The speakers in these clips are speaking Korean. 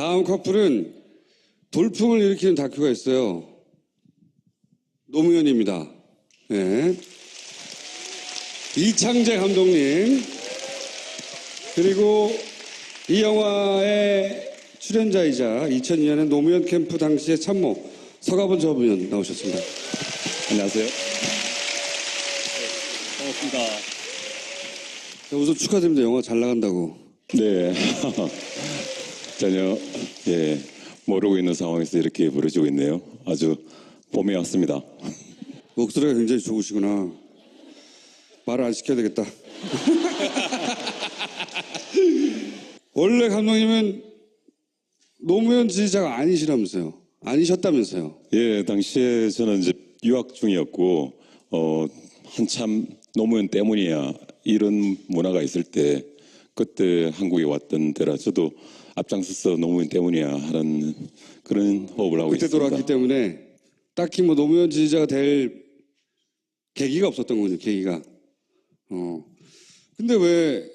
다음 커플은 돌풍을 일으키는 다큐가 있어요. 노무현입니다. 네. 이창재 감독님, 그리고 이 영화의 출연자이자 2002년에 노무현 캠프 당시의 참모 서가번 전 나오셨습니다. 안녕하세요. 반갑습니다. 우선 축하드립니다. 영화 잘 나간다고. 네. 전혀 모르고 있는 상황에서 이렇게 부르시고 있네요. 아주 봄이 왔습니다. 목소리가 굉장히 좋으시구나. 말을 안 시켜야 되겠다. 원래 감독님은 노무현 지지자가 아니셨다면서요? 예, 당시에 저는 이제 유학 중이었고 한참 노무현 때문이야 이런 문화가 있을 때 그때 한국에 왔던 때라 저도 앞장서서 노무현 때문이야 하는 그런 호흡을 하고 그때 있습니다. 돌아왔기 때문에 딱히 뭐 노무현 지지자가 될 계기가 없었던 거군요. 계기가. 근데 왜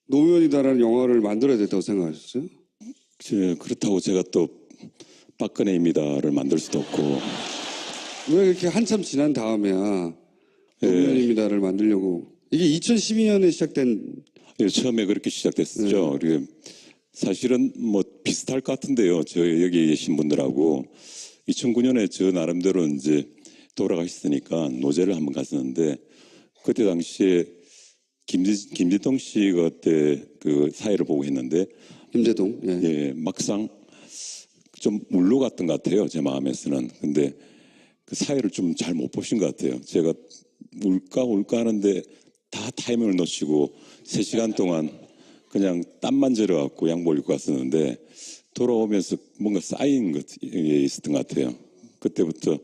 노무현이다라는 영화를 만들어야 됐다고 생각하셨어요? 그렇다고 제가 또 박근혜입니다를 만들 수도 없고 왜 이렇게 한참 지난 다음에야 노무현입니다를 만들려고. 이게 2012년에 시작된. 예, 처음에 그렇게 시작됐었죠. 그리고 사실은 뭐 비슷할 것 같은데요. 저 여기 계신 분들하고 2009년에 저 나름대로 이제 돌아가셨으니까 노제를 한번 갔었는데 그때 당시에 김재동 씨가 그때 그 사회를 보고 했는데 김재동. 예, 막상 좀 물러갔던 것 같아요. 제 마음에서는. 근데 그 사회를 좀 잘 못 보신 것 같아요. 제가 울까 하는데 다 타이밍을 놓치고 3시간 동안 그냥 땀만 절여갖고 양복을 입고 갔었는데 돌아오면서 뭔가 쌓인 것이 있었던 것 같아요. 그때부터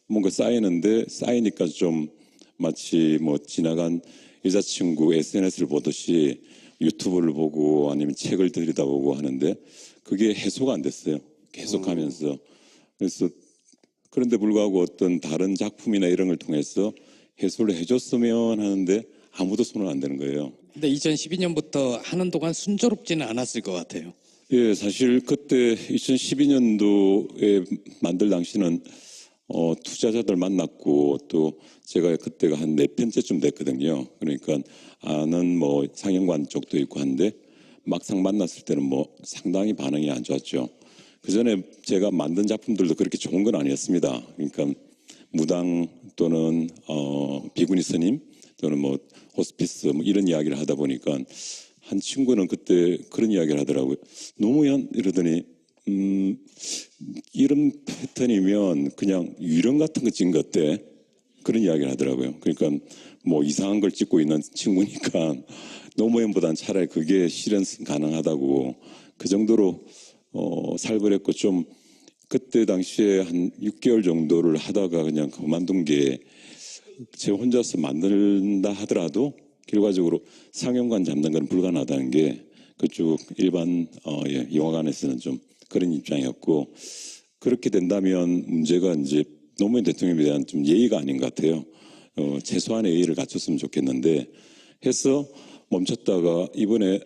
뭔가 쌓이니까 좀 마치 뭐 지나간 여자친구 SNS를 보듯이 유튜브를 보고 아니면 책을 들여다보고 하는데 그게 해소가 안 됐어요. 계속 하면서. 그래서 그런데 불구하고 어떤 다른 작품이나 이런 걸 통해서 해소를 해줬으면 하는데 아무도 손을 안 대는 거예요. 근데 2012년부터 하는 동안 순조롭지는 않았을 것 같아요. 예, 사실 그때 2012년도에 만들 당시는 투자자들 만났고 또 제가 그때가 한 4편째쯤 됐거든요. 그러니까 아는 뭐 상영관 쪽도 있고 한데 막상 만났을 때는 뭐 상당히 반응이 안 좋았죠. 그 전에 제가 만든 작품들도 그렇게 좋은 건 아니었습니다. 그러니까 무당 또는 비구니 스님 또는 뭐 호스피스 뭐 이런 이야기를 하다 보니까 한 친구는 그때 그런 이야기를 하더라고요. 노무현 이러더니 이런 패턴이면 그냥 유령 같은 거 찍은 것 같대. 그런 이야기를 하더라고요. 그러니까 뭐 이상한 걸 찍고 있는 친구니까 노무현보다는 차라리 그게 실현 가능하다고 그 정도로 살벌했고 좀 그때 당시에 한 6개월 정도를 하다가 그냥 그만둔 게 제 혼자서 만든다 하더라도 결과적으로 상영관 잡는 건 불가능하다는 게 그쪽 일반 영화관에서는 좀 그런 입장이었고 그렇게 된다면 문제가 이제 노무현 대통령에 대한 좀 예의가 아닌 것 같아요. 최소한의 예의를 갖췄으면 좋겠는데 해서 멈췄다가 이번에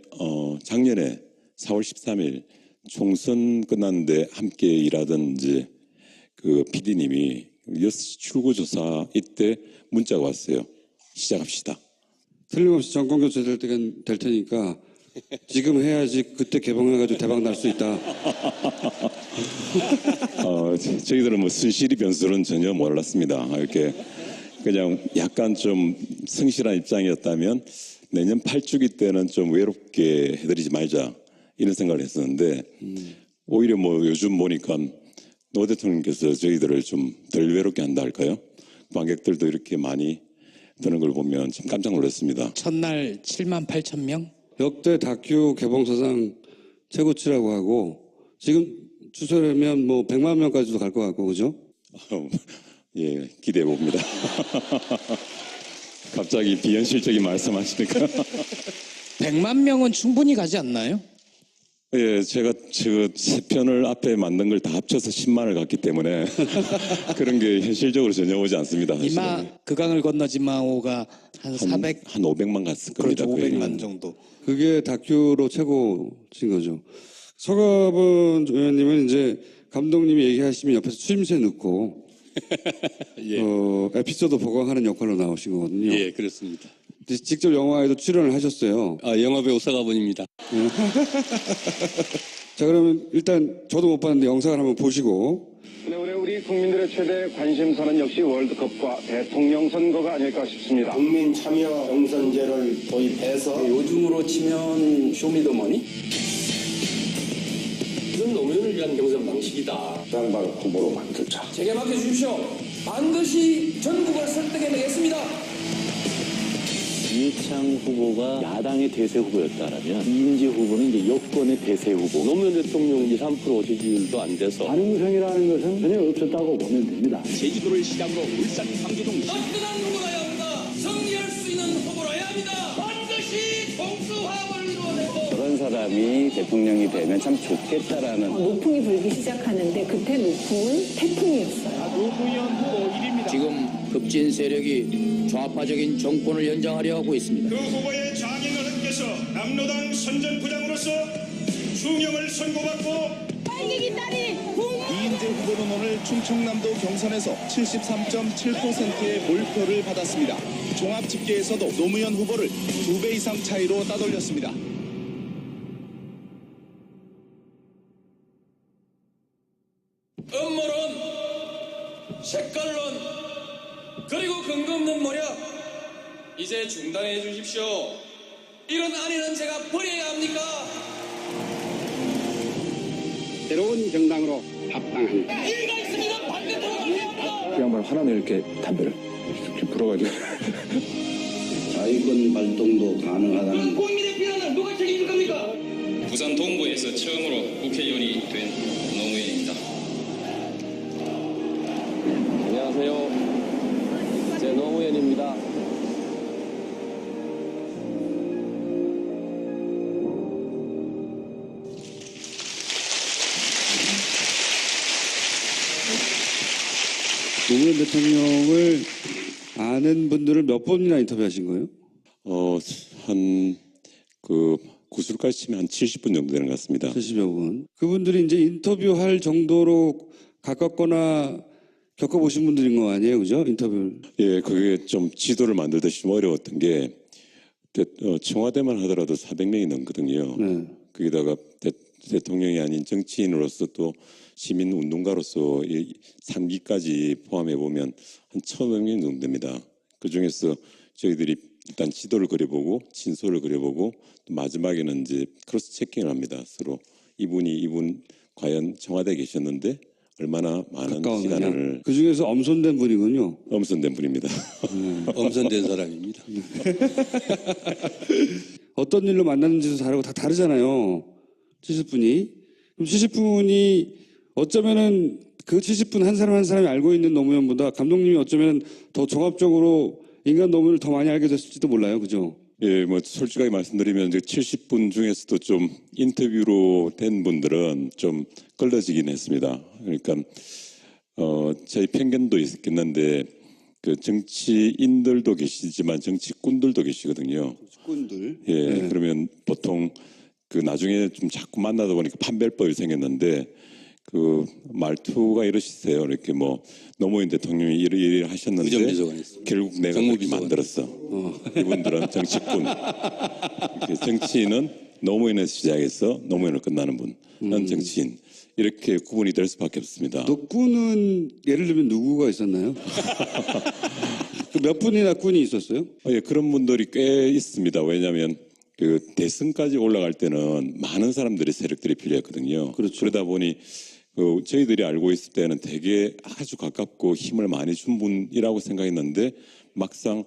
작년에 4월 13일 총선 끝났는데 함께 일하던 이제 그 PD님이 6시 출구조사 이때 문자가 왔어요. 시작합시다. 틀림없이 정권 교체 될 테니까 지금 해야지 그때 개봉해가지고 대박 날 수 있다. 저희들은 뭐 순실이 변수는 전혀 몰랐습니다. 이렇게 그냥 약간 좀 성실한 입장이었다면 내년 8주기 때는 좀 외롭게 해드리지 말자 이런 생각을 했었는데 오히려 뭐 요즘 보니까 노 대통령께서 저희들을 좀 덜 외롭게 한다 할까요? 관객들도 이렇게 많이 드는 걸 보면 좀 깜짝 놀랐습니다. 첫날 7만 8천 명? 역대 다큐 개봉사상 최고치라고 하고 지금 추세라면 뭐 100만 명까지도 갈 것 같고 그죠? 예, 기대해 봅니다. 갑자기 비현실적인 말씀하시니까 100만 명은 충분히 가지 않나요? 예, 제가 그 세 편을 앞에 만든 걸 다 합쳐서 10만을 갔기 때문에 그런 게 현실적으로 전혀 오지 않습니다. 사실은. 그 강을 건너지 마오가 한 400, 한 500만 갔을 겁니다. 그렇죠. 거의. 500만 정도. 그게 다큐로 최고친 거죠. 서가번 의원님은 이제 감독님이 얘기하시면 옆에서 추임새 넣고 예. 에피소드 보강하는 역할로 나오신 거거든요. 예, 그렇습니다. 직접 영화에도 출연을 하셨어요. 영화배우 서가본입니다. 자, 그러면 일단 저도 못 봤는데 영상을 한번 보시고. 네, 올해 우리 국민들의 최대 관심사는 역시 월드컵과 대통령 선거가 아닐까 싶습니다. 국민 참여 경선제를 도입해서 요즘으로 치면 쇼미더머니? 이건 노무현을 위한 경선 방식이다. 양발 후보로 만들자. 제게 맡겨주십시오. 반드시 전국을 설득해내겠습니다. 이해창 후보가 야당의 대세 후보였다라면 이인재 후보는 이제 여권의 대세 후보. 노무현 대통령 2, 3% 지지율도 안 돼서 가능성이라는 것은 전혀 없었다고 보면 됩니다. 제주도를 시작으로 울산, 상계동, 따뜻한 후보라야 합니다. 승리할 수 있는 후보라야 합니다. 반드시 동수화합을 이루어내고 그런 사람이 대통령이 되면 참 좋겠다라는. 노풍이 불기 시작하는데 그때 노풍은 태풍이었어요. 지금 급진 세력이 좌파적인 정권을 연장하려 하고 있습니다. 그 후보의 장인어른께서 남로당 선전부장으로서 중형을 선고받고 빨갱이 딸이 이인재 후보는 오늘 충청남도 경선에서 73.7%의 몰표를 받았습니다. 종합 집계에서도 노무현 후보를 2배 이상 차이로 따돌렸습니다. 음모론, 색깔론, 그리고 근거 없는 모략 이제 중단해 주십시오. 이런 안위는 제가 버려야 합니까? 새로운 정당으로 합당합니다. 이가 있으면 반대로 합니다. 양말 하나는 이렇게 담배를 이렇게 불어가지고. 자유권 발동도 가능하다는. 국민의 비난을 누가 책임질 겁니까? 부산 동구에서 처음으로 국회의원이 된 노무현입니다. 안녕하세요. 제 노무현입니다. 노무현 대통령을 아는 분들을 몇 번이나 인터뷰하신 거예요? 구술까지 치면 한 70분 정도 되는 것 같습니다. 70여 분. 그분들이 이제 인터뷰할 정도로 가깝거나 겪어보신 분들인 거 아니에요? 그죠? 인터뷰를. 예, 그게 좀 지도를 만들듯이 좀 어려웠던 게 청와대만 하더라도 400명이 넘거든요. 네. 거기다가 대통령이 아닌 정치인으로서 또 시민운동가로서 이 3기까지 포함해 보면 한 1,500명 정도 됩니다. 그 중에서 저희들이 일단 지도를 그려보고 진솔을 그려보고 또 마지막에는 이제 크로스 체킹을 합니다. 서로 이분 과연 청와대에 계셨는데 얼마나 많은 시간을. 그 중에서 엄선된 분이군요. 엄선된 분입니다. 엄선된 사람입니다. 어떤 일로 만났는지도 다르고 다 다르잖아요. 70분이. 그럼 70분이 어쩌면은 그 70분 한 사람 한 사람이 알고 있는 노무현보다 감독님이 어쩌면 더 종합적으로 인간 노무현을 더 많이 알게 됐을지도 몰라요. 그죠? 예, 뭐 솔직하게 말씀드리면 이제 70분 중에서도 좀 인터뷰로 된 분들은 좀 걸러지긴 했습니다. 그러니까 저희 편견도 있겠는데 그 정치인들도 계시지만 정치꾼들도 계시거든요. 정치꾼들. 예, 네. 그러면 보통 그 나중에 좀 자꾸 만나다 보니까 판별법이 생겼는데 그 말투가 이러시세요. 이렇게 뭐 노무현 대통령이 이리 하셨는데 의정비서관 했습니다. 결국 내가 그렇게 정무비서관. 만들었어. 이분들은 정치꾼. 이렇게 정치인은 노무현에서 시작해서 노무현을 끝나는 분은 정치인. 이렇게 구분이 될 수밖에 없습니다. 꾼은 예를 들면 누구가 있었나요? 그 몇 분이나 꾼이 있었어요? 예, 그런 분들이 꽤 있습니다. 왜냐하면 그 대선까지 올라갈 때는 많은 사람들이 세력들이 필요했거든요. 그렇죠. 그러다 보니 저희들이 알고 있을 때는 되게 아주 가깝고 힘을 많이 준 분이라고 생각했는데 막상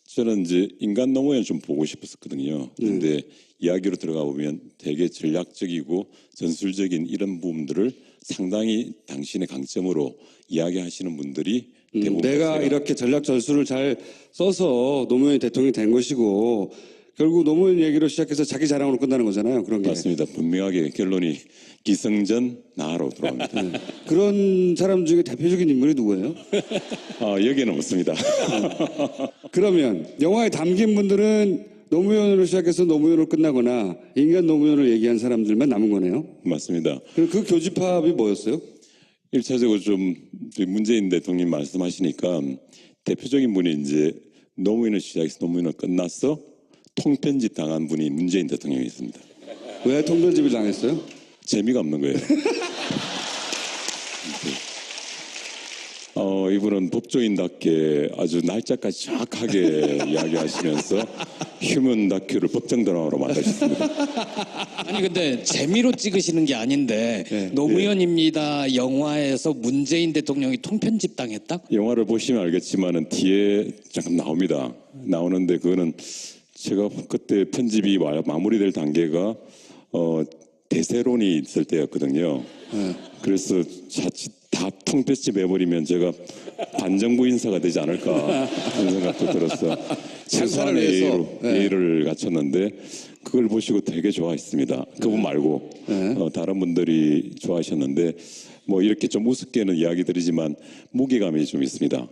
저는 이제 인간 노무현을 좀 보고 싶었거든요. 그런데 이야기로 들어가 보면 되게 전략적이고 전술적인 이런 부분들을 상당히 당신의 강점으로 이야기하시는 분들이 대부분 내가 이렇게 전략 전술을 잘 써서 노무현이 대통령이 된 것이고 결국 노무현 얘기로 시작해서 자기 자랑으로 끝나는 거잖아요. 그런 게. 맞습니다. 분명하게 결론이 기승전 나로 들어갑니다. 그런 사람 중에 대표적인 인물이 누구예요? 여기에는 없습니다. 그러면 영화에 담긴 분들은 노무현으로 시작해서 노무현으로 끝나거나 인간 노무현을 얘기한 사람들만 남은 거네요. 맞습니다. 그 교집합이 뭐였어요? 1차적으로 좀 문재인 대통령 말씀하시니까 대표적인 분이 이제 노무현을 시작해서 노무현을 끝났어 통편집 당한 분이 문재인 대통령이었습니다. 왜 통편집을 당했어요? 재미가 없는 거예요. 이분은 법조인답게 아주 날짜까지 정확하게 이야기하시면서 휴먼 다큐를 법정 드라마로 만드셨습니다. 아니 근데 재미로 찍으시는 게 아닌데 노무현입니다 영화에서 문재인 대통령이 통편집 당했다? 영화를 보시면 알겠지만은 뒤에 잠깐 나옵니다. 나오는데 그거는 제가 그때 편집이 마무리될 단계가 대세론이 있을 때였거든요. 그래서 자칫 다 통편집 해버리면 제가 반정부 인사가 되지 않을까 하는 생각도 들었어. 최소한의 예의를 갖췄는데 그걸 보시고 되게 좋아했습니다. 그분 말고 다른 분들이 좋아하셨는데 뭐 이렇게 좀 우습게는 이야기 드리지만 무게감이 좀 있습니다.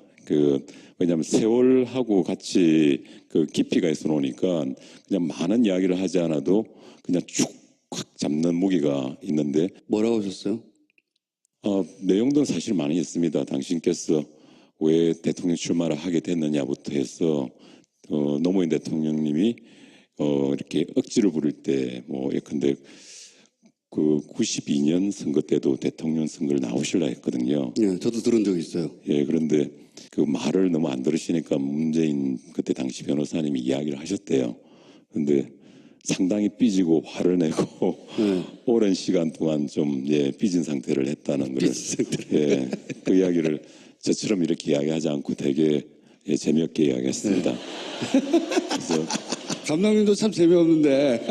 왜냐하면 세월하고 같이 그 깊이가 있어 놓으니까 그냥 많은 이야기를 하지 않아도 그냥 쭉 확 잡는 무게가 있는데 뭐라고 하셨어요? 내용들은 사실 많이 있습니다. 당신께서 왜 대통령 출마를 하게 됐느냐부터 해서 노무현 대통령님이 이렇게 억지를 부릴 때 뭐 예컨대 그 92년 선거 때도 대통령 선거를 나오시려 했거든요. 예, 저도 들은 적이 있어요. 예, 그런데 그 말을 너무 안 들으시니까 문재인 그때 당시 변호사님이 이야기를 하셨대요. 그런데 상당히 삐지고 화를 내고 오랜 시간 동안 좀 삐진 상태를 했다는 걸 그 이야기를 저처럼 이렇게 이야기하지 않고 되게 재미없게 이야기했습니다. 그래서 감독님도 참 재미없는데.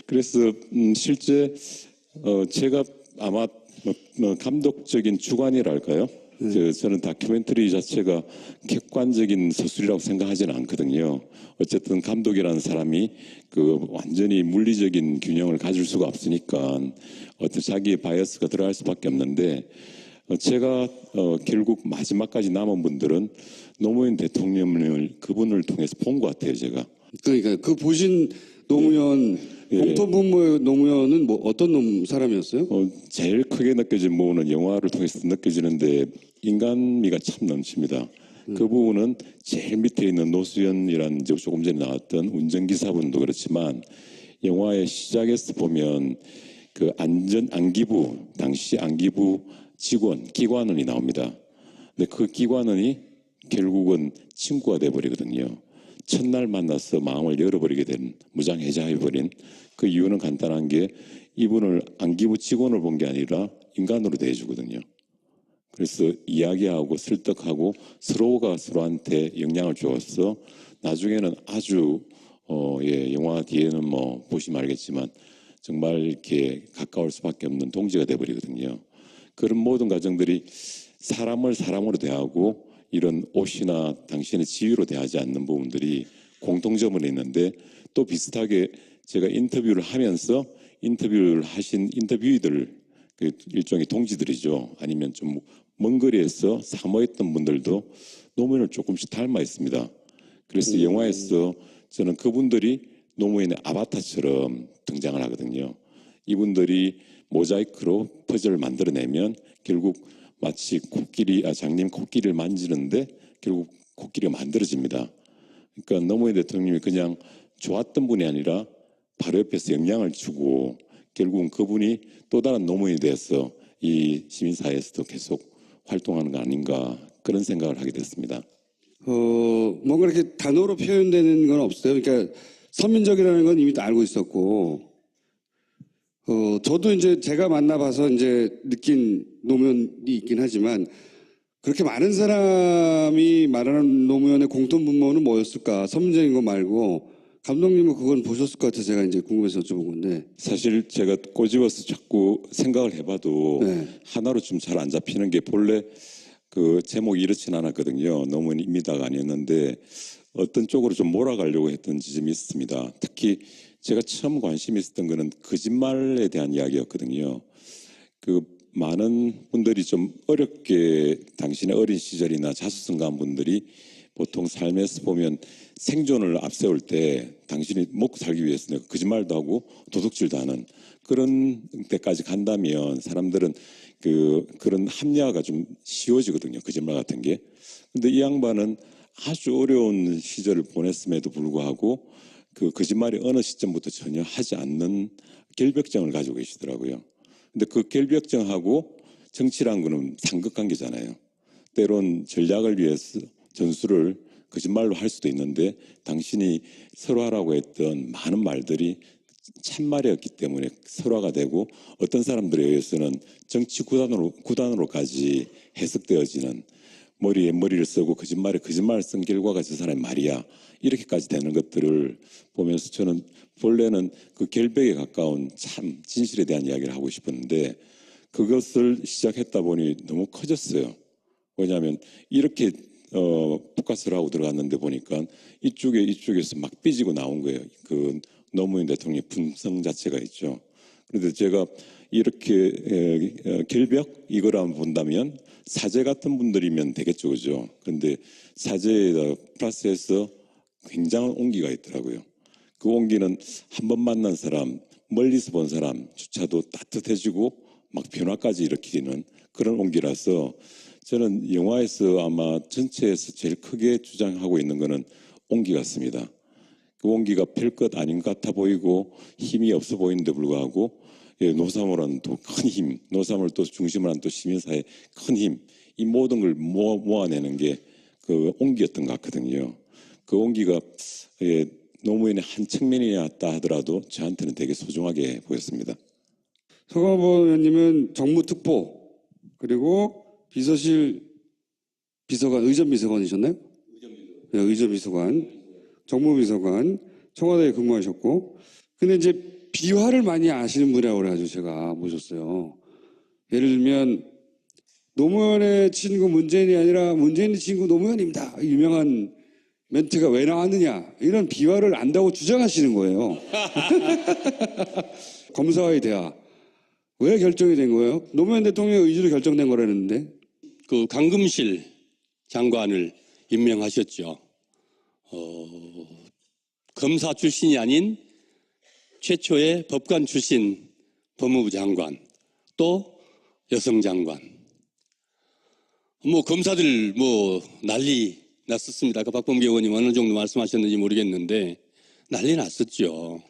그래서 실제 제가 아마 감독적인 주관이랄까요? 저는 다큐멘터리 자체가 객관적인 서술이라고 생각하지는 않거든요. 어쨌든 감독이라는 사람이 그 완전히 물리적인 균형을 가질 수가 없으니까 어떤 자기의 바이어스가 들어갈 수밖에 없는데 제가 결국 마지막까지 남은 분들은 노무현 대통령을 그분을 통해서 본 것 같아요, 제가. 그러니까 그 보신 노무현 공통분모의 노무현은 뭐 어떤 사람이었어요? 제일 크게 느껴진 부분은 영화를 통해서 느껴지는데 인간미가 참 넘칩니다. 그 부분은 제일 밑에 있는 노수연이라는 조금 전에 나왔던 운전기사분도 그렇지만 영화의 시작에서 보면 그 안기부 당시 안기부 직원 기관원이 나옵니다. 근데 그 기관원이 결국은 친구가 돼버리거든요. 첫날 만나서 마음을 열어버리게 된 무장해제해버린 그 이유는 간단한 게 이분을 안기부 직원을 본 게 아니라 인간으로 대해주거든요. 그래서 이야기하고 설득하고 서로가 서로한테 영향을 주어서 나중에는 아주 영화 뒤에는 뭐 보시면 알겠지만 정말 이렇게 가까울 수밖에 없는 동지가 돼버리거든요. 그런 모든 과정들이 사람을 사람으로 대하고 이런 옷이나 당신의 지위로 대하지 않는 부분들이 공통점은 있는데 또 비슷하게 제가 인터뷰를 하면서 인터뷰를 하신 인터뷰이들 그 일종의 동지들이죠. 아니면 좀 먼 거리에서 사모했던 분들도 노무현을 조금씩 닮아 있습니다. 그래서 영화에서 저는 그분들이 노무현의 아바타처럼 등장을 하거든요. 이분들이 모자이크로 퍼즐을 만들어내면 결국 마치 장님 코끼리를 만지는데 결국 코끼리가 만들어집니다. 그러니까 노무현 대통령이 그냥 좋았던 분이 아니라 바로 옆에서 영향을 주고 결국은 그분이 또 다른 노무현이 돼서 이 시민사회에서도 계속 활동하는 거 아닌가 그런 생각을 하게 됐습니다. 뭔가 이렇게 단어로 표현되는 건 없어요. 그러니까 서민적이라는 건 이미 알고 있었고, 저도 이제 제가 만나봐서 이제 느낀 노무현이 있긴 하지만 그렇게 많은 사람이 말하는 노무현의 공통분모는 뭐였을까? 서민적인 거 말고 감독님은 그건 보셨을 것 같아서 제가 이제 궁금해서 여쭤본 건데. 사실 제가 꼬집어서 자꾸 생각을 해봐도 하나로 좀 잘 안 잡히는 게 본래 그 제목이 이렇진 않았거든요. 노무현입니다가 아니었는데 어떤 쪽으로 좀 몰아가려고 했던 지점이 있습니다. 특히 제가 처음 관심이 있었던 거는 거짓말에 대한 이야기였거든요. 그 많은 분들이 좀 어렵게 당신의 어린 시절이나 자수성가한 분들이 보통 삶에서 보면 생존을 앞세울 때 당신이 먹고 살기 위해서 내가 거짓말도 하고 도둑질도 하는 그런 때까지 간다면 사람들은 그런 합리화가 좀 쉬워지거든요. 거짓말 같은 게. 근데 이 양반은 아주 어려운 시절을 보냈음에도 불구하고 그 거짓말이 어느 시점부터 전혀 하지 않는 결벽증을 가지고 계시더라고요. 근데 그 결벽증하고 정치란 거는 상극관계잖아요. 때론 전략을 위해서 전술을 거짓말로 할 수도 있는데 당신이 설화라고 했던 많은 말들이 참말이었기 때문에 설화가 되고 어떤 사람들에 의해서는 정치 구단으로까지 해석되어지는 머리에 머리를 쓰고 거짓말에 거짓말을 쓴 결과가 저 사람의 말이야. 이렇게까지 되는 것들을 보면서 저는 본래는 그 결백에 가까운 참 진실에 대한 이야기를 하고 싶었는데 그것을 시작했다 보니 너무 커졌어요. 왜냐하면 이렇게 포커스를 하고 들어갔는데 보니까 이쪽에서 막 삐지고 나온 거예요. 그 노무현 대통령의 품성 자체가 있죠. 그런데 제가 이렇게 결벽 이걸 한번 본다면 사제 같은 분들이면 되겠죠, 그죠? 그런데 사제에다 플러스해서 굉장한 온기가 있더라고요. 그 온기는 한 번 만난 사람, 멀리서 본 사람조차도 따뜻해지고 막 변화까지 일으키는 그런 온기라서 저는 영화에서 아마 전체에서 제일 크게 주장하고 있는 거는 온기 같습니다. 그 온기가 별것 아닌 것 같아 보이고 힘이 없어 보이는데 불구하고 노사모라는 또 큰 힘, 노사모를 또 중심으로 한 또 시민사회의 큰 힘, 이 모든 걸 모아내는 게 그 온기였던 것 같거든요. 그 온기가 노무현의 한 측면이었다 하더라도 저한테는 되게 소중하게 보였습니다. 서강원 의원님은 정무특보 그리고 비서실 비서관, 의전비서관이셨나요? 네, 의전비서관, 정무비서관, 청와대에 근무하셨고, 근데 이제 비화를 많이 아시는 분이라고 그래가지고 제가 모셨어요. 예를 들면 노무현의 친구 문재인이 아니라 문재인의 친구 노무현입니다. 유명한 멘트가 왜 나왔느냐 이런 비화를 안다고 주장하시는 거예요. 검사와의 대화 왜 결정이 된 거예요? 노무현 대통령의 의지로 결정된 거라는데. 그 강금실 장관을 임명하셨죠. 검사 출신이 아닌 최초의 법관 출신 법무부 장관, 또 여성 장관. 뭐 검사들 뭐 난리 났었습니다. 아까 박범계 의원님 어느 정도 말씀하셨는지 모르겠는데 난리 났었죠.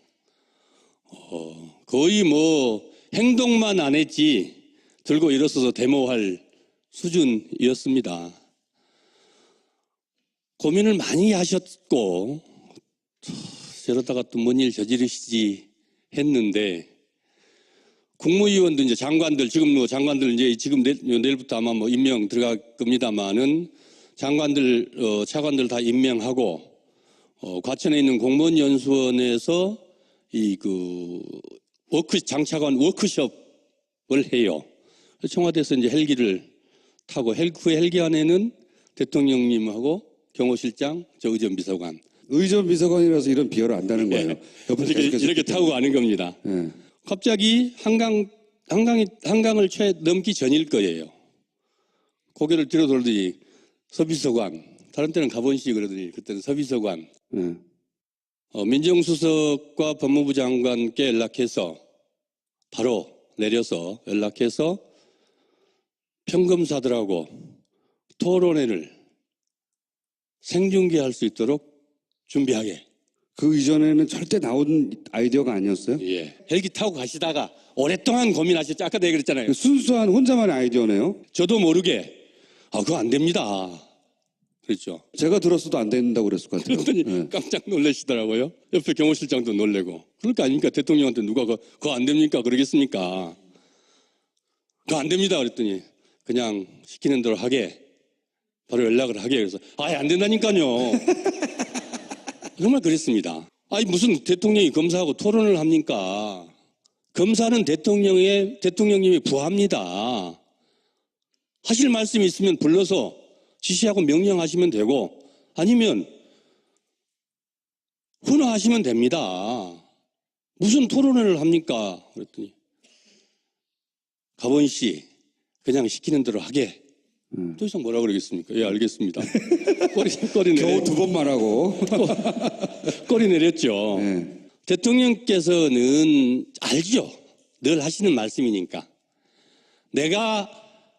거의 뭐 행동만 안 했지 들고 일어서서 데모할 수준이었습니다. 고민을 많이 하셨고 저러다가 또 뭔 일 저지르시지 했는데 국무위원도 이제 장관들 지금 뭐 장관들 이제 지금 내일부터 아마 뭐 임명 들어갈 겁니다만은 장관들 차관들 다 임명하고 과천에 있는 공무원연수원에서 이 그 장차관 워크숍을 해요. 청와대에서 이제 헬기를 타고 그 헬기 안에는 대통령님하고 경호실장, 저 의전비서관. 의전비서관이라서 이런 비화를 안다는 거예요. 네. 이렇게 타고 가는 겁니다. 네. 갑자기 한강을 넘기 전일 거예요. 고개를 뒤로 돌더니 서비서관, 다른 때는 가본시 그러더니 그때는 서비서관. 네. 민정수석과 법무부 장관께 연락해서 바로 내려서 연락해서 평검사들하고 토론회를 생중계할 수 있도록 준비하게. 그 이전에는 절대 나온 아이디어가 아니었어요? 예. 헬기 타고 가시다가 오랫동안 고민하셨죠. 아까도 얘기했잖아요. 순수한 혼자만의 아이디어네요? 저도 모르게 그거 안 됩니다. 그렇죠. 제가 들었어도 안 된다고 그랬을 것 같아요. 그랬더니 네. 깜짝 놀라시더라고요. 옆에 경호실장도 놀래고. 그럴 거 아닙니까? 대통령한테 누가 그거 안 됩니까? 그러겠습니까? 그거 안 됩니다. 그랬더니 그냥 시키는 대로 하게. 바로 연락을 하게. 그래서 아예 안 된다니까요. 정말 그랬습니다. 아니 무슨 대통령이 검사하고 토론을 합니까? 검사는 대통령님이 부하입니다. 하실 말씀이 있으면 불러서 지시하고 명령하시면 되고 아니면 훈화하시면 됩니다. 무슨 토론회를 합니까? 그랬더니 가본 씨 그냥 시키는 대로 하게. 더 이상 뭐라 그러겠습니까? 예, 알겠습니다. 꼬리 겨우 2번 말하고. 꼬리 내렸죠. 네. 대통령께서는 알죠. 늘 하시는 말씀이니까. 내가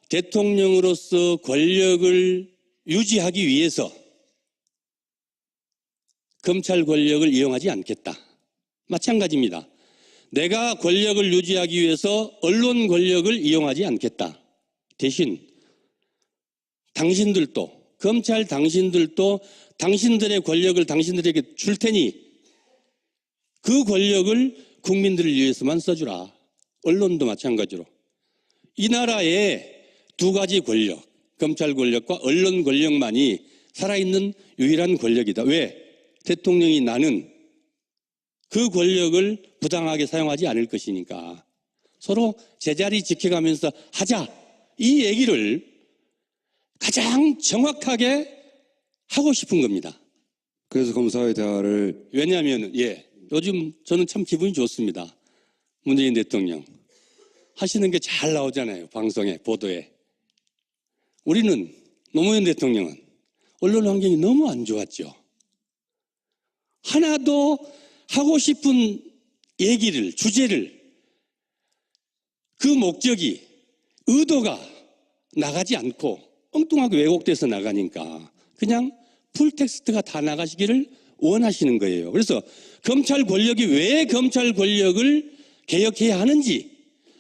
대통령으로서 권력을 유지하기 위해서 검찰 권력을 이용하지 않겠다. 마찬가지입니다. 내가 권력을 유지하기 위해서 언론 권력을 이용하지 않겠다. 대신 당신들도, 검찰 당신들도 당신들의 권력을 당신들에게 줄 테니 그 권력을 국민들을 위해서만 써주라. 언론도 마찬가지로. 이 나라의 2가지 권력, 검찰 권력과 언론 권력만이 살아있는 유일한 권력이다. 왜? 대통령이 나는 그 권력을 부당하게 사용하지 않을 것이니까 서로 제자리 지켜가면서 하자. 이 얘기를 가장 정확하게 하고 싶은 겁니다. 그래서 검사와의 대화를. 왜냐하면 요즘 저는 참 기분이 좋습니다. 문재인 대통령 하시는 게 잘 나오잖아요. 방송에, 보도에. 우리는 노무현 대통령은 언론 환경이 너무 안 좋았죠. 하나도 하고 싶은 얘기를, 주제를, 그 목적이, 의도가 나가지 않고 엉뚱하게 왜곡돼서 나가니까 그냥 풀텍스트가 다 나가시기를 원하시는 거예요. 그래서 검찰 권력이 왜 검찰 권력을 개혁해야 하는지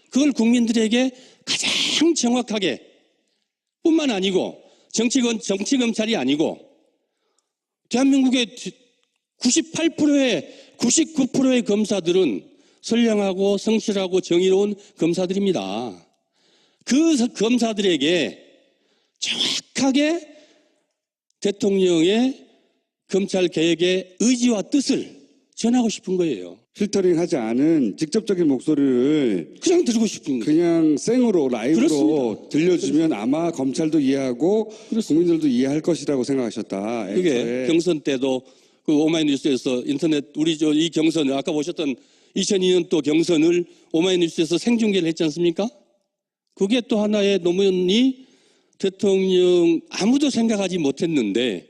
그걸 국민들에게 가장 정확하게 뿐만 아니고 정치검찰이 아니고 대한민국의 99%의 검사들은 선량하고 성실하고 정의로운 검사들입니다. 그 검사들에게 정확하게 대통령의 검찰 개혁의 의지와 뜻을 전하고 싶은 거예요. 필터링 하지 않은 직접적인 목소리를 그냥 들고 싶은 거예요. 그냥 생으로 라이브로 그렇습니다. 들려주면 아마 검찰도 이해하고 국민들도 이해할 것이라고 생각하셨다. 그게 애초에. 경선 때도 그 오마이뉴스에서 인터넷 우리 이 경선 아까 보셨던 2002년도 경선을 오마이뉴스에서 생중계를 했지 않습니까? 그게 또 하나의 노무현이 대통령 아무도 생각하지 못했는데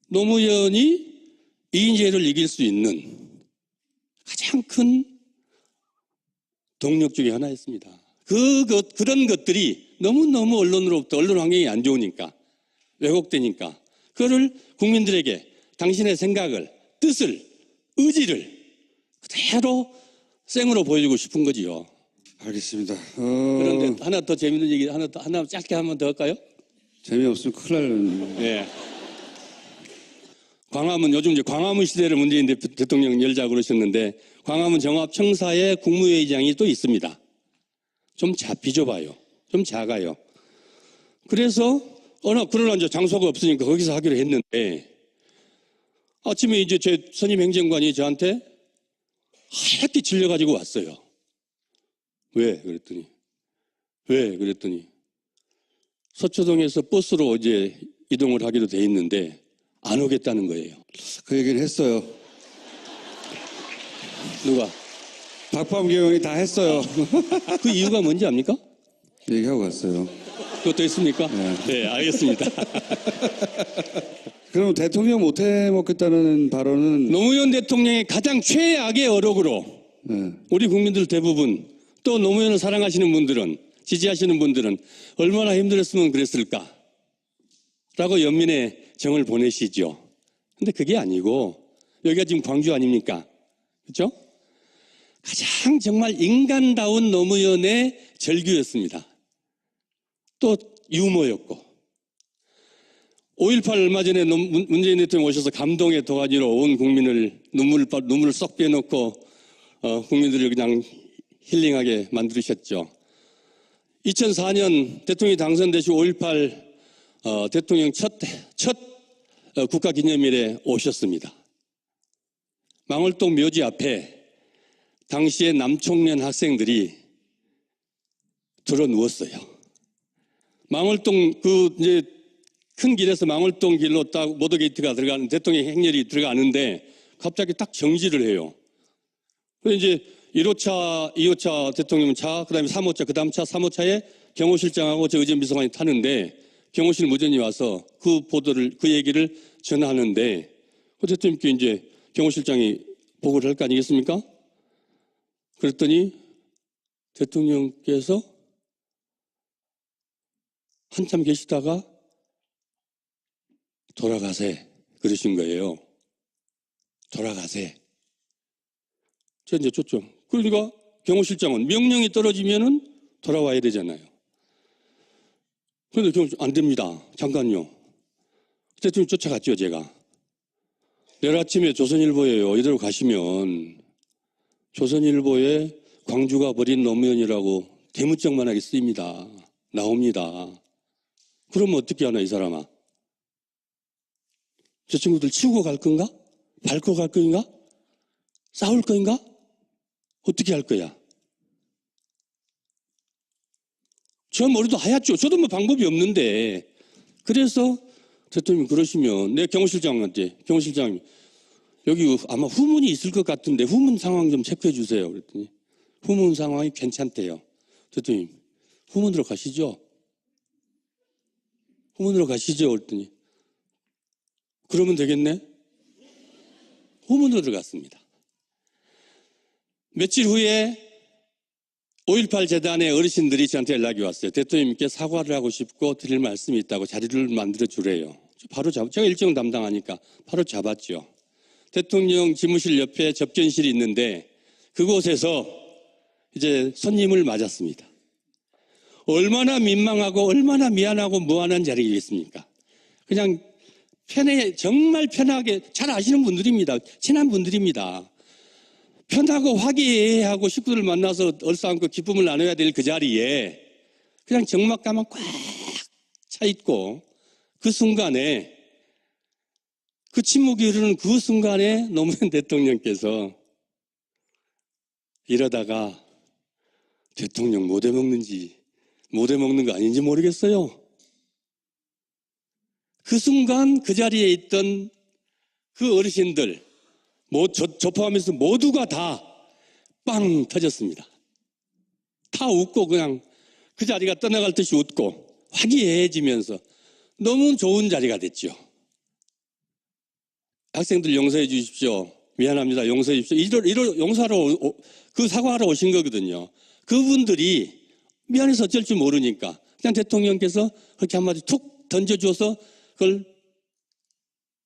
노무현이 이인재를 이길 수 있는 가장 큰 동력 중에 하나였습니다. 그런 것들이 너무너무 언론으로부터 언론 환경이 안 좋으니까 왜곡되니까 그거를 국민들에게 당신의 생각을, 뜻을, 의지를 그대로 생으로 보여주고 싶은 거지요. 알겠습니다. 그런데 하나 더 재밌는 얘기 하나 짧게 한번 더 할까요? 재미없으면 큰일 날. 네. 광화문 요즘 이제 광화문 시대를 문재인 대통령 열자고 그러셨는데 광화문 정합청사에 국무회의장이 또 있습니다. 좀 비좁아요. 좀 작아요. 그래서 그러나 이제 장소가 없으니까 거기서 하기로 했는데 아침에 이제 제 선임 행정관이 저한테 하얗게 질려가지고 왔어요. 왜? 그랬더니 서초동에서 버스로 이제 이동을 하기로 돼 있는데 안 오겠다는 거예요. 그 얘기는 했어요. 누가? 박범계 의원이 다 했어요. 그 이유가 뭔지 압니까? 얘기하고 갔어요. 그것도 있습니까? 네, 알겠습니다. 그럼 대통령 못 해먹겠다는 발언은 노무현 대통령의 가장 최악의 어록으로 우리 국민들 대부분 또 노무현을 사랑하시는 분들은 지지하시는 분들은 얼마나 힘들었으면 그랬을까 라고 연민의 정을 보내시죠. 근데 그게 아니고 여기가 지금 광주 아닙니까? 그렇죠? 가장 정말 인간다운 노무현의 절규였습니다. 또 유머였고 5.18 얼마 전에 문재인 대통령 오셔서 감동의 도가니로 온 국민을 눈물을 쏙 빼놓고 국민들을 그냥 힐링하게 만드셨죠. 2004년 대통령이 당선되시고 5.18 대통령 첫 국가기념일에 오셨습니다. 망월동 묘지 앞에 당시의 남청년 학생들이 들어 누웠어요. 망월동 이제 큰 길에서 망월동 길로 딱 모더게이트가 들어가는 대통령 행렬이 들어가는데 갑자기 딱 정지를 해요. 그래서 이제 1호차, 2호차 대통령 차, 그 다음에 3호차, 그 다음 차, 3호차에 경호실장하고 저 의전 비서관이 타는데 경호실 무전이 와서 그 보도를, 그 얘기를 전하는데 대통령께 이제 경호실장이 보고를 할 거 아니겠습니까? 그랬더니 대통령께서 한참 계시다가 돌아가세 그러신 거예요. 돌아가세. 제가 이제 줬죠. 그러니까 경호실장은 명령이 떨어지면은 돌아와야 되잖아요. 그런데 경호실 안 됩니다. 잠깐요. 대통령 쫓아갔죠, 제가. 내일 아침에 조선일보예요. 이대로 가시면 조선일보에 광주가 버린 노무현이라고 대문짝만하게 쓰입니다. 나옵니다. 그러면 어떻게 하나 이 사람아? 저 친구들 치우고 갈 건가? 밟고 갈 건가? 싸울 건가? 어떻게 할 거야? 저 머리도 하얗죠. 저도 뭐 방법이 없는데. 그래서 대통령이 그러시면 내 경호실장한테 경호실장님 여기 아마 후문이 있을 것 같은데 후문 상황 좀 체크해 주세요. 그랬더니 후문 상황이 괜찮대요. 대통령 후문으로 가시죠. 후문으로 가시죠. 그랬더니 그러면 되겠네. 후문으로 들어갔습니다. 며칠 후에 5.18 재단의 어르신들이 저한테 연락이 왔어요. 대통령님께 사과를 하고 싶고 드릴 말씀이 있다고 자리를 만들어 주래요. 바로 제가 일정 담당하니까 바로 잡았죠. 대통령 집무실 옆에 접견실이 있는데 그곳에서 이제 손님을 맞았습니다. 얼마나 민망하고 얼마나 미안하고 무안한 자리겠습니까? 그냥 정말 편하게 잘 아시는 분들입니다. 친한 분들입니다. 편하고 화기애애하고 식구들 만나서 얼싸안고 기쁨을 나눠야 될 그 자리에 그냥 적막감만 꽉 차 있고 그 순간에 그 침묵이 흐르는 그 순간에 노무현 대통령께서 이러다가 대통령 못 해먹는 거 아닌지 모르겠어요. 그 순간 그 자리에 있던 그 어르신들 저 포함해서 모두가 다 빵 터졌습니다. 다 웃고 그냥 그 자리가 떠나갈 듯이 웃고 화기애애해지면서 너무 좋은 자리가 됐죠. 학생들 용서해 주십시오. 미안합니다. 용서해 주십시오. 이러 용서하러 그 사과하러 오신 거거든요. 그분들이 미안해서 어쩔 줄 모르니까 그냥 대통령께서 그렇게 한마디 툭 던져줘서 그걸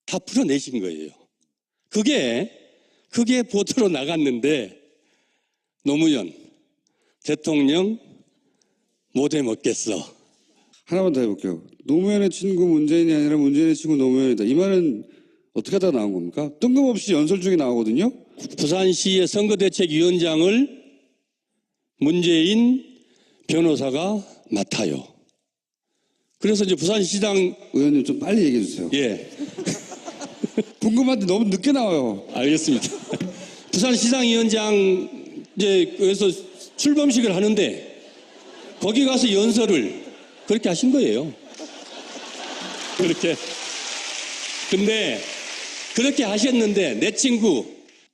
다 풀어내신 거예요. 그게 보도로 나갔는데 노무현 대통령 못 해먹겠어. 하나만 더 해볼게요. 노무현의 친구 문재인이 아니라 문재인의 친구 노무현이다. 이 말은 어떻게 하다 나온 겁니까? 뜬금없이 연설 중에 나오거든요. 부산시의 선거대책위원장을 문재인 변호사가 맡아요. 그래서 이제 부산시장 의원님 좀 빨리 얘기해 주세요. 예. 궁금한데 너무 늦게 나와요. 알겠습니다. 부산시장위원장 이제 그래서 출범식을 하는데 거기 가서 연설을 그렇게 하신 거예요. 근데 그렇게 하셨는데 내 친구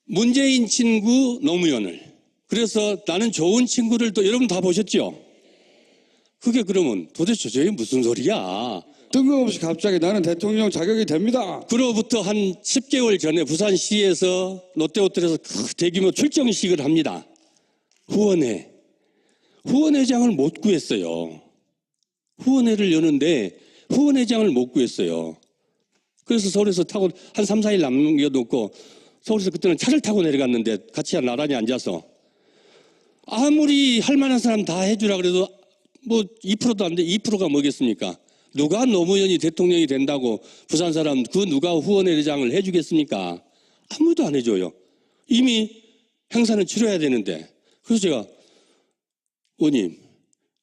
문재인 친구 노무현을 그래서 나는 좋은 친구를 또 여러분 다 보셨죠? 그게 그러면 도대체 저게 무슨 소리야? 뜬금없이 갑자기 나는 대통령 자격이 됩니다. 그로부터 한 10개월 전에 부산시에서 롯데호텔에서 대규모 출정식을 합니다. 후원회장을 못 구했어요. 후원회를 여는데 후원회장을 못 구했어요. 그래서 서울에서 타고 한 3, 4일 남겨놓고 서울에서 그때는 차를 타고 내려갔는데 같이 나란히 앉아서 아무리 할 만한 사람 다 해주라 그래도 뭐 2%도 안 돼. 2%가 뭐겠습니까? 누가 노무현이 대통령이 된다고 부산 사람 누가 후원회장을 해주겠습니까? 아무도 안 해줘요. 이미 행사는 치러야 되는데. 그래서 제가 의원님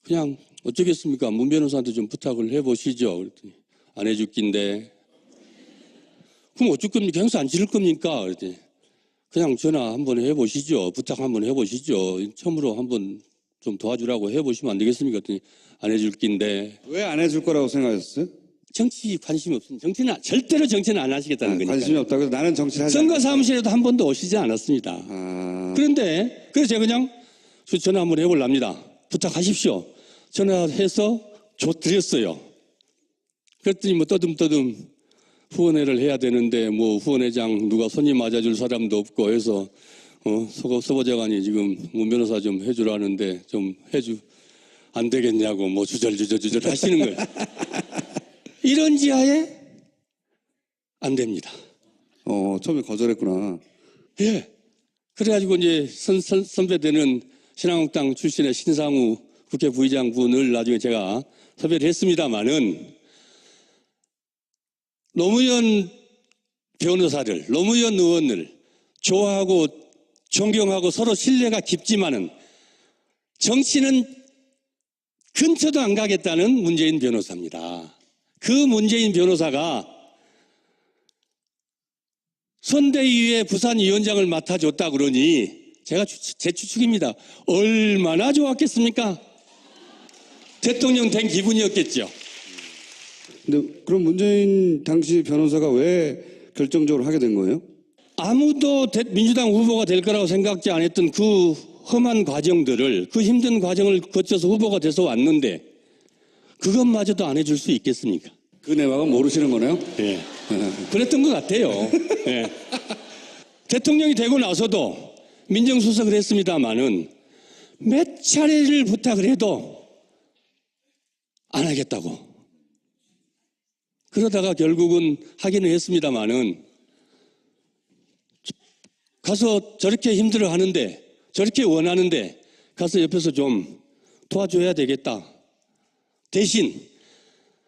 그냥 어쩌겠습니까? 문 변호사한테 좀 부탁을 해보시죠. 그랬더니 안 해줄 낀데. 그럼 어쩔 겁니까? 행사 안 치를 겁니까? 그랬더니 그냥 전화 한번 해보시죠. 부탁 한번 해보시죠. 처음으로 한번 좀 도와주라고 해보시면 안 되겠습니까? 그랬더니 안 해줄 낀데. 왜 안 해줄 거라고 생각하셨어요? 정치 관심이 없으면 절대로 정치는 안 하시겠다는 거니까. 관심이 없다고 해서 나는 정치를 하지 선거 사무실에도 한 번도 오시지 않았습니다. 그런데 그래서 제가 그냥 전화 한번 해보랍니다. 부탁하십시오. 전화해서 드렸어요. 그랬더니 뭐 떠듬떠듬 후원회를 해야 되는데 뭐 후원회장 누가 손님 맞아줄 사람도 없고 해서 서보좌관이 지금 문 변호사 좀 해주라는데 좀 안 되겠냐고 뭐 주절주절 하시는 거예요. 이런 지하에 안 됩니다. 처음에 거절했구나. 예. 그래가지고 이제 선배되는 신한국당 출신의 신상우 국회 부의장분을 나중에 제가 섭외를 했습니다마는 노무현 변호사를, 노무현 의원을 좋아하고 존경하고 서로 신뢰가 깊지만은 정치는 근처도 안 가겠다는 문재인 변호사입니다. 그 문재인 변호사가 선대위의 부산위원장을 맡아줬다 그러니 제 추측입니다. 얼마나 좋았겠습니까? 대통령 된 기분이었겠죠. 근데 그럼 문재인 당시 변호사가 왜 결정적으로 하게 된 거예요? 아무도 민주당 후보가 될 거라고 생각지 않았던 그 험한 과정들을, 그 힘든 과정을 거쳐서 후보가 돼서 왔는데 그것마저도 안 해줄 수 있겠습니까? 그 내막은 모르시는 거네요? 예. 그랬던 것 같아요. 예. 대통령이 되고 나서도 민정수석을 했습니다마는 몇 차례를 부탁을 해도 안 하겠다고. 그러다가 결국은 하기는 했습니다마는 가서 저렇게 힘들어 하는데, 저렇게 원하는데 가서 옆에서 좀 도와줘야 되겠다. 대신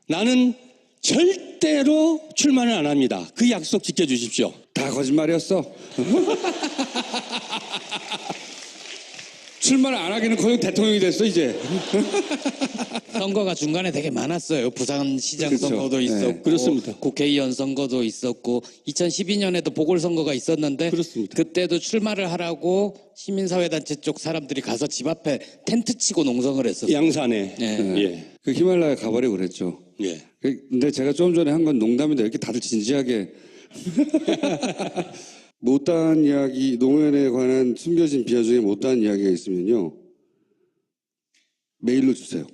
나는 절대로 출마는 안 합니다. 그 약속 지켜주십시오. 다 거짓말이었어. 출마를 안 하기는 대통령이 됐어 이제. 선거가 중간에 되게 많았어요. 부산시장 그렇죠. 선거도 있었고, 네. 그렇습니다. 국회의원 선거도 있었고, 2012년에도 보궐선거가 있었는데, 그렇습니다. 그때도 출마를 하라고 시민사회단체 쪽 사람들이 가서 집 앞에 텐트 치고 농성을 했었어요. 양산에. 네. 예. 그 히말라야 가버리고 그랬죠. 예. 근데 제가 좀 전에 한 건 농담인데 이렇게 다들 진지하게 못다한 이야기, 노무현에 관한 숨겨진 비하 중에 못다한 이야기가 있으면요 메일로 주세요.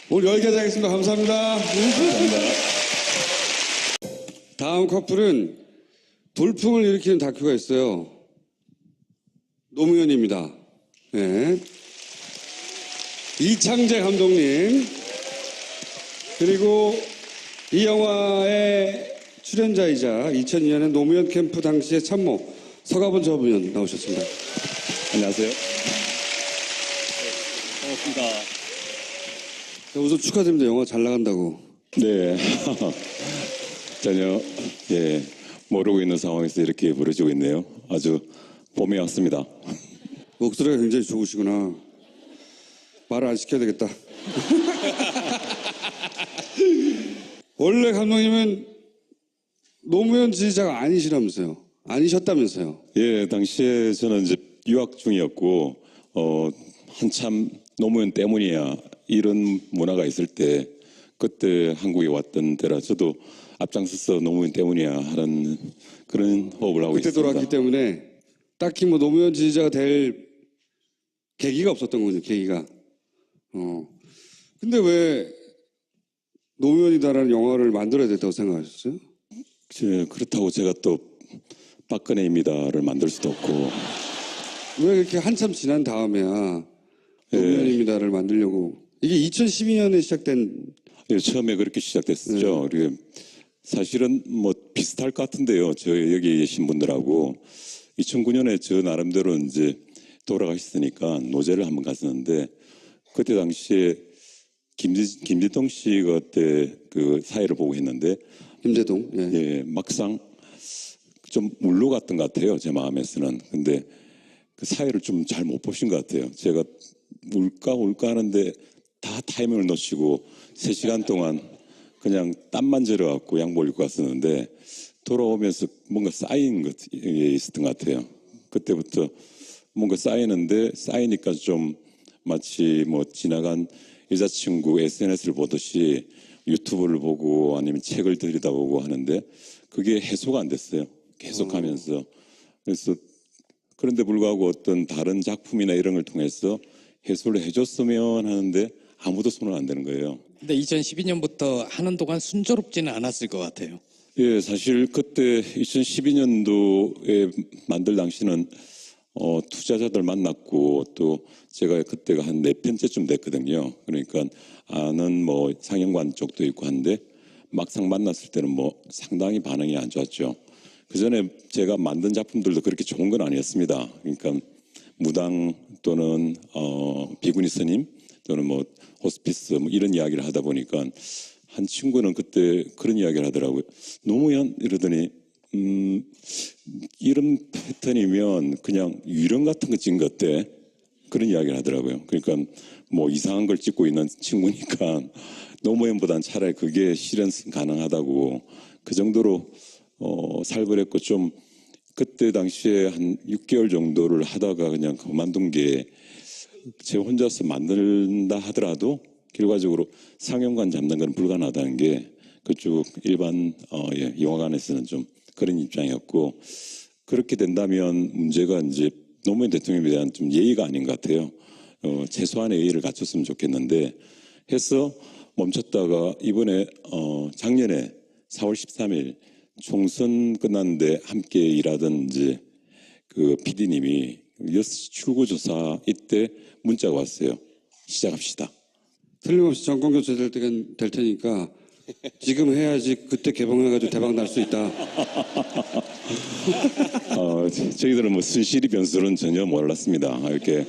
오늘 여기까지 하겠습니다. 감사합니다. 다음 커플은 돌풍을 일으키는 다큐가 있어요. 노무현입니다. 네. 이창재 감독님, 그리고 이 영화의 출연자이자 2002년에 노무현 캠프 당시의 참모 서가번 전 의원 나오셨습니다. 안녕하세요. 반갑습니다. 우선 축하드립니다. 영화 잘 나간다고. 네. 전혀 모르고 있는 상황에서 이렇게 벌어지고 있네요. 아주 봄이 왔습니다. 목소리가 굉장히 좋으시구나. 말을 안 시켜야 되겠다. 원래 감독님은 노무현 지지자가 아니시라면서요. 아니셨다면서요. 예, 당시에 저는 이제 유학 중이었고 한참 노무현 때문이야 이런 문화가 있을 때 그때 한국에 왔던 때라 저도 앞장서서 노무현 때문이야 하는 그런 호흡을 하고 그때 있습니다. 돌아왔기 때문에 딱히 뭐 노무현 지지자가 될 계기가 없었던 거죠. 계기가. 근데 왜 노무현이다라는 영화를 만들어야 됐다고 생각하셨어요? 그렇다고 제가 또 박근혜입니다를 만들 수도 없고. 왜 이렇게 한참 지난 다음에야 노무현입니다를 만들려고. 이게 2012년에 시작된. 예, 처음에 그렇게 시작됐었죠. 그리고 사실은 뭐 비슷할 것 같은데요. 저 여기 계신 분들하고 2009년에 저 나름대로 이제 돌아가셨으니까 노제를 한번 갔었는데 그때 당시에 김재동 씨가 그때 그 사회를 보고 했는데 김재동 예, 막상 좀 물로 갔던 것 같아요. 제 마음에서는. 근데 그 사회를 좀 잘 못 보신 것 같아요. 제가 울까 하는데 다 타이밍을 놓치고 3시간 동안 그냥 땀만 절여갖고 양복을 입고 갔었는데 돌아오면서 뭔가 쌓인 것이 있었던 것 같아요. 그때부터 뭔가 쌓이는데 쌓이니까 좀 마치 뭐 지나간 여자친구 SNS를 보듯이 유튜브를 보고 아니면 책을 들여다보고 하는데 그게 해소가 안 됐어요. 계속하면서. 그래서 그런데 불구하고 어떤 다른 작품이나 이런 걸 통해서 해소를 해줬으면 하는데 아무도 손을 안 대는 거예요. 근데 2012년부터 하는 동안 순조롭지는 않았을 것 같아요. 예, 사실 그때 2012년도에 만들 당시는 투자자들 만났고 또 제가 그때가 한 4편째쯤 됐거든요. 그러니까 아는 뭐 상영관 쪽도 있고 한데 막상 만났을 때는 뭐 상당히 반응이 안 좋았죠. 그 전에 제가 만든 작품들도 그렇게 좋은 건 아니었습니다. 그러니까 무당 또는 비구니 스님 또는 뭐 호스피스 뭐 이런 이야기를 하다 보니까 한 친구는 그때 그런 이야기를 하더라고요. 노무현 이러더니 이런 패턴이면 그냥 유령 같은 거 찍은 것 같대. 그런 이야기를 하더라고요. 그러니까 뭐 이상한 걸 찍고 있는 친구니까 노무현보단 차라리 그게 실현 가능하다고 그 정도로 살벌했고 좀 그때 당시에 한 6개월 정도를 하다가 그냥 그만둔 게 제 혼자서 만든다 하더라도 결과적으로 상영관 잡는 건 불가능하다는 게 그쪽 일반 영화관에서는 좀 그런 입장이었고 그렇게 된다면 문제가 이제 노무현 대통령에 대한 좀 예의가 아닌 것 같아요. 최소한의 예의를 갖췄으면 좋겠는데 해서 멈췄다가 이번에 작년에 4월 13일 총선 끝났는데 함께 일하던 이제 그 PD님이 6시 출구조사 이때 문자가 왔어요. 시작합시다. 틀림없이 정권 교체 될 테니까 지금 해야지 그때 개봉해가지고 대박 날 수 있다. 저희들은 뭐 순실이 변수는 전혀 몰랐습니다. 이렇게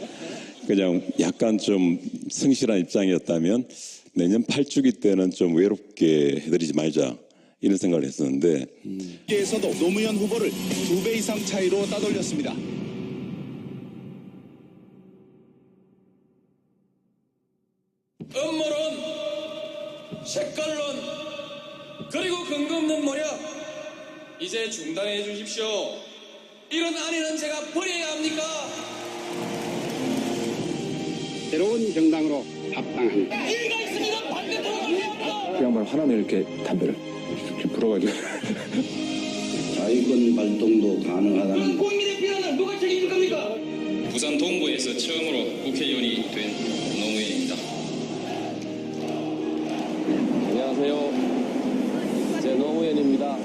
그냥 약간 좀 성실한 입장이었다면 내년 8주기 때는 좀 외롭게 해드리지 말자 이런 생각을 했었는데 에서도 노무현 후보를 2배 이상 차이로 따돌렸습니다. 음모론, 색깔론, 그리고 근거 없는 모략 이제 중단해 주십시오. 이런 안위는 제가 버려야 합니까? 새로운 정당으로 합당합니다. 이가 있으면 반대로 합니다. 그 양반 화나면 이렇게 담배를 이렇게 불어가지고 자유권 발동도 가능하다는 국민의 비난을 누가 책임질 겁니까? 부산 동구에서 처음으로 국회의원이 된 노무현입니다. 안녕하세요. 제 노무현입니다.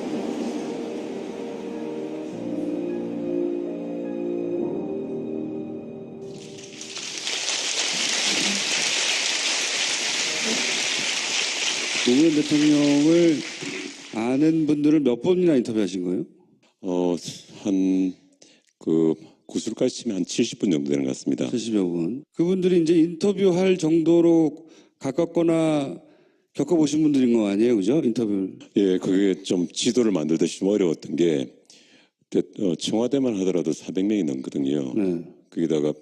노무현 대통령을 아는 분들을 몇 번이나 인터뷰하신 거예요? 한 구술까지 치면 한 70분 정도 되는 것 같습니다. 70여 분. 그분들이 이제 인터뷰할 정도로 가깝거나 겪어보신 분들인 거 아니에요, 그죠? 인터뷰를. 예, 그게 좀 지도를 만들듯이 좀 어려웠던 게 청와대만 하더라도 400명이 넘거든요. 네. 거기다가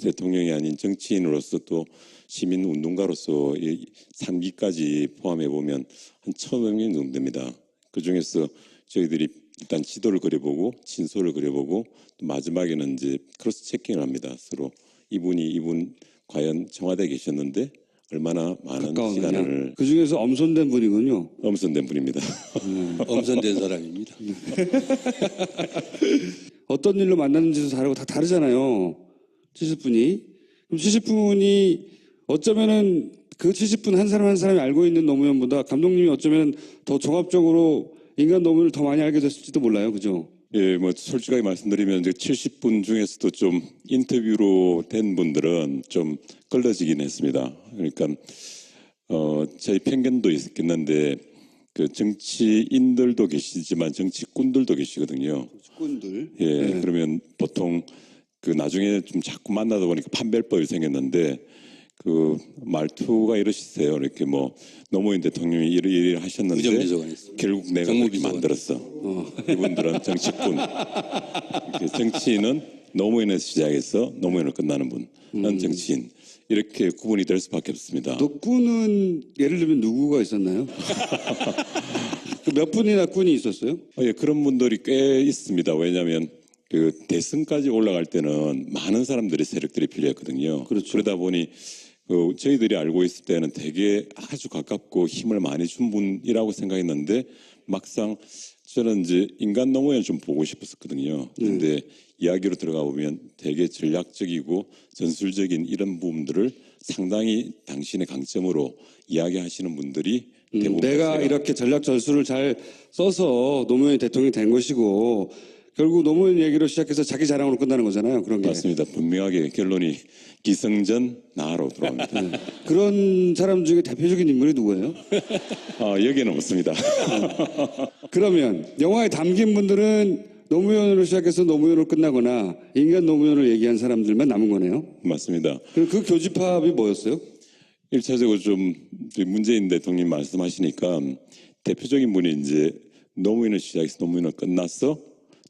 대통령이 아닌 정치인으로서 또 시민운동가로서 이 3기까지 포함해 보면 한 1,500명 정도 됩니다. 그 중에서 저희들이 일단 지도를 그려보고 진솔을 그려보고 또 마지막에는 이제 크로스 체킹을 합니다. 서로 이분 과연 청와대에 계셨는데 얼마나 많은 시간을 그 중에서 엄선된 분이군요. 엄선된 분입니다. 엄선된 사람입니다. 어떤 일로 만났는지도 다 다르잖아요. 70분이. 그럼 70분이 어쩌면은 그 70분 한 사람 한 사람이 알고 있는 노무현보다 감독님이 어쩌면 더 종합적으로 인간 노무현을 더 많이 알게 됐을지도 몰라요. 그죠? 예, 뭐 솔직하게 말씀드리면 이제 70분 중에서도 좀 인터뷰로 된 분들은 좀 걸러지긴 했습니다. 그러니까 저희 편견도 있겠는데 그 정치인들도 계시지만 정치꾼들도 계시거든요. 정치꾼들. 예, 네. 그러면 보통 그 나중에 좀 자꾸 만나다 보니까 판별법이 생겼는데 그 말투가 이러시세요. 이렇게 뭐 노무현 대통령이 이리 하셨는데 의정비서관이 있어. 결국 내가 그렇게 만들었어. 이분들은 정치꾼. 이렇게 정치인은 노무현에서 시작해서 노무현을 끝나는 분은 정치인. 이렇게 구분이 될 수밖에 없습니다. 꾼은 예를 들면 누구가 있었나요? 몇 분이나 꾼이 있었어요? 예, 그런 분들이 꽤 있습니다. 왜냐하면 그 대선까지 올라갈 때는 많은 사람들의 세력들이 필요했거든요. 그렇죠. 그러다 보니 저희들이 알고 있을 때는 되게 아주 가깝고 힘을 많이 준 분이라고 생각했는데 막상 저는 이제 인간 노무현 좀 보고 싶었었거든요. 근데 이야기로 들어가 보면 되게 전략적이고 전술적인 이런 부분들을 상당히 당신의 강점으로 이야기하시는 분들이 대부분 내가 계세요. 이렇게 전략 전술을 잘 써서 노무현이 대통령이 된 것이고 결국 노무현 얘기로 시작해서 자기 자랑으로 끝나는 거잖아요. 그런 게. 맞습니다. 분명하게 결론이 기승전 나로 들어옵니다. 그런 사람 중에 대표적인 인물이 누구예요? 여기에는 없습니다. 그러면 영화에 담긴 분들은 노무현으로 시작해서 노무현으로 끝나거나 인간 노무현을 얘기한 사람들만 남은 거네요. 맞습니다. 그럼 그 교집합이 뭐였어요? 1차적으로 좀 문재인 대통령 말씀하시니까 대표적인 분이 이제 노무현을 시작해서 노무현을 끝났어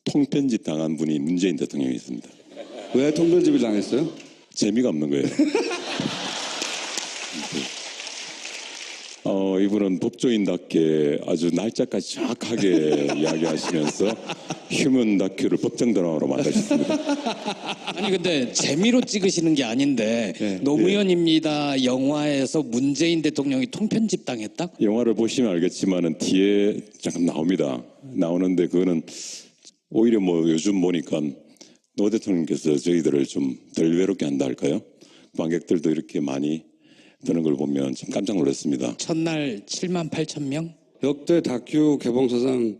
통편집 당한 분이 문재인 대통령이었습니다. 왜 통편집을 당했어요? 재미가 없는 거예요. 이분은 법조인답게 아주 날짜까지 정확하게 이야기하시면서 휴먼 다큐를 법정 드라마로 만드셨습니다. 아니 근데 재미로 찍으시는 게 아닌데 노무현입니다 영화에서 문재인 대통령이 통편집 당했다? 영화를 보시면 알겠지만은 뒤에 잠깐 나옵니다. 나오는데 그거는 오히려 뭐 요즘 보니까 노 대통령께서 저희들을 좀 덜 외롭게 한다 할까요? 관객들도 이렇게 많이 드는 걸 보면 참 깜짝 놀랐습니다. 첫날 7만 8천 명? 역대 다큐 개봉 사상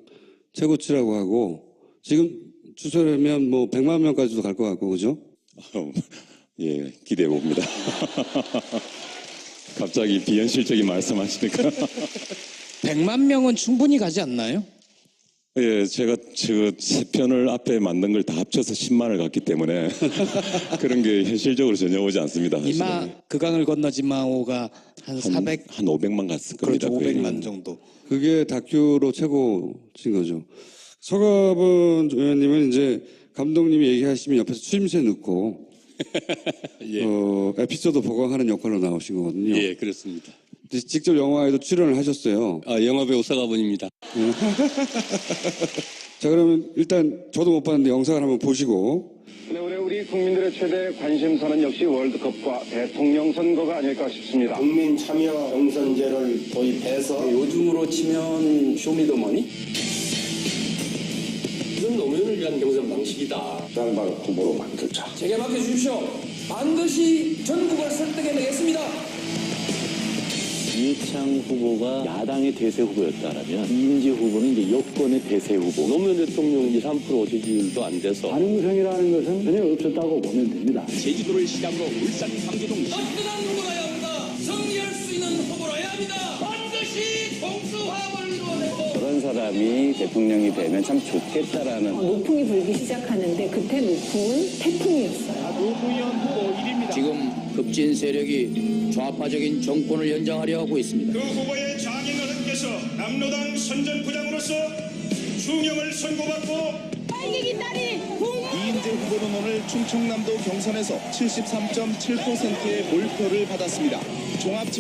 최고치라고 하고 지금 추설하면 뭐 100만 명까지도 갈 것 같고 그죠? 예, 기대해 봅니다. 갑자기 비현실적인 말씀하시니까 100만 명은 충분히 가지 않나요? 예, 제가 세 편을 앞에 만든 걸 다 합쳐서 10만을 갔기 때문에 그런 게 현실적으로 전혀 오지 않습니다. 이마 그 강을 건너지 마오가 한 400, 한 500만 갔을 겁니다. 그렇죠, 거의. 500만 정도. 그게 다큐로 최고인 거죠. 서가번 의원님은 이제 감독님이 얘기하시면 옆에서 추임새 넣고 에피소드 보강하는 역할로 나오신 거거든요. 예, 그렇습니다. 직접 영화에도 출연을 하셨어요. 영화배우 서가번입니다. 자, 그러면 일단 저도 못 봤는데 영상을 한번 보시고. 네, 올해 우리 국민들의 최대 관심사는 역시 월드컵과 대통령 선거가 아닐까 싶습니다. 국민 참여 경선제를 도입해서 요즘으로 치면 쇼미더머니? 이건 노무현을 위한 경선 방식이다. 쌍방 후보로 만들자. 제게 맡겨주십시오. 반드시 전국을 설득해내겠습니다. 이해창 후보가 야당의 대세 후보였다면 이인재 후보는 이제 여권의 대세 후보. 노무현 대통령 3% 지지율도 안 돼서 가능성이라는 것은 전혀 없었다고 보면 됩니다. 제주도를 시작으로 울산, 광주동 든든한 후보라야 합니다. 승리할 수 있는 후보라야 합니다. 반드시 동수화합을 이루어내고 그런 사람이 대통령이 되면 참 좋겠다라는. 노풍이 불기 시작하는데 그때 노풍은 태풍이었어요. 노무현 후보 1위입니다. 지금 급진 세력이 좌파적인 정권을 연장하려 하고 있습니다. 그 후보의 장인어른께서 남로당 선전부장으로서 중용을 선고받고 이인재 후보는 오늘 충청남도 경선에서 73.7%의 몰표를 받았습니다. 종합